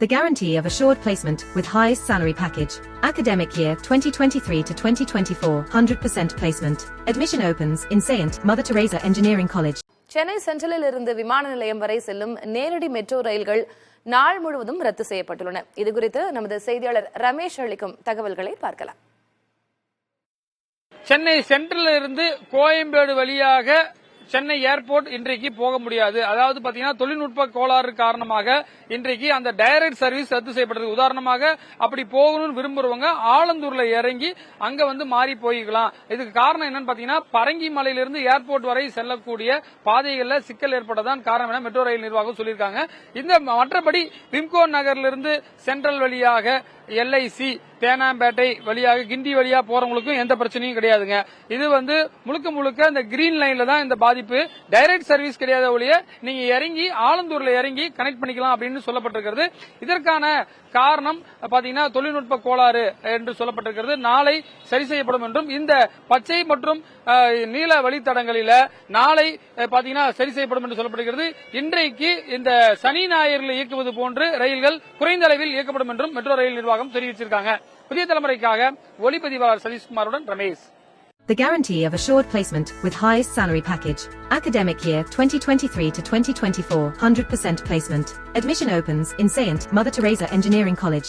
The guarantee of assured placement with highest salary package. Academic year 2023 to 2024, 100% placement. Admission opens in Saint Mother Teresa Engineering College. Chennai சென்ட்ரலில் இருந்து விமான நிலையம் வரை செல்லும் நேரடி metro ரயில்கள் நாள் முழுவதும் ரத்து செய்யப்பட்டுள்ளன. இதுகுறித்து நமது செய்தியாளர் ரமேஷ் அளிக்கும் தகவல்களை பார்க்கலாம். சென்னை சென்ட்ரலில் இருந்து கோயம்பேடு வழியாக சென்னை ஏர்போர்ட் இன்றைக்கு போக முடியாது. அதாவது பாத்தீங்கன்னா தொழில்நுட்ப கோளாறு காரணமாக இன்றைக்கு அந்த டைரக்ட் சர்வீஸ் ரத்து செய்யப்பட்டது. உதாரணமாக அப்படி போகணும்னு விரும்புறவங்க ஆலந்தூர்ல இறங்கி அங்க மாறி போய்க்கலாம். இதுக்கு காரணம் என்னன்னு பாத்தீங்கன்னா பரங்கிமலையிலிருந்து ஏர்போர்ட் வரை செல்லக்கூடிய பாதைகள்ல சிக்கல் ஏற்பட்டதான் காரணம் என மெட்ரோ ரயில் நிர்வாகம் சொல்லியிருக்காங்க. இந்த மற்றபடி விம்கோ நகர்லிருந்து சென்ட்ரல் வழியாக LIC தேனாம்பேட்டை வழியாக கிண்டி வழியா போறவங்களுக்கும் எந்த பிரச்சனையும் கிடையாதுங்க. இது முழுக்க முழுக்க இந்த கிரீன் லைன்ல தான் இந்த பாதிப்பு. டைரக்ட் சர்வீஸ் கிடையாத ஒழிய நீங்க இறங்கி ஆலந்தூர்ல இறங்கி கனெக்ட் பண்ணிக்கலாம் அப்படின்னு சொல்லப்பட்டிருக்கிறது. இதற்கான காரணம் பாத்தீங்கன்னா தொழில்நுட்ப கோளாறு என்று சொல்லப்பட்டிருக்கிறது. நாளை சரி செய்யப்படும் என்றும் இந்த பச்சை மற்றும் நீல வழித்தடங்களில நாளை பாத்தீங்கன்னா சரி செய்யப்படும் என்று சொல்லப்படுகிறது. இன்றைக்கு இந்த சனி ஞாயிறில் இயக்குவது போன்று ரயில்கள் குறைந்த அளவில் இயக்கப்படும் என்றும் மெட்ரோ ரயில் நிர்வாகம் தெரிவிச்சிருக்காங்க. புதிய தலைமுறைக்காக ஒளிப்பதிவாளர் சதீஷ்குமாருடன் Ramesh. The guarantee of assured placement with highest salary package. Academic year 2023 to 2024, 100% placement. Admission opens in Saint Mother Teresa Engineering College.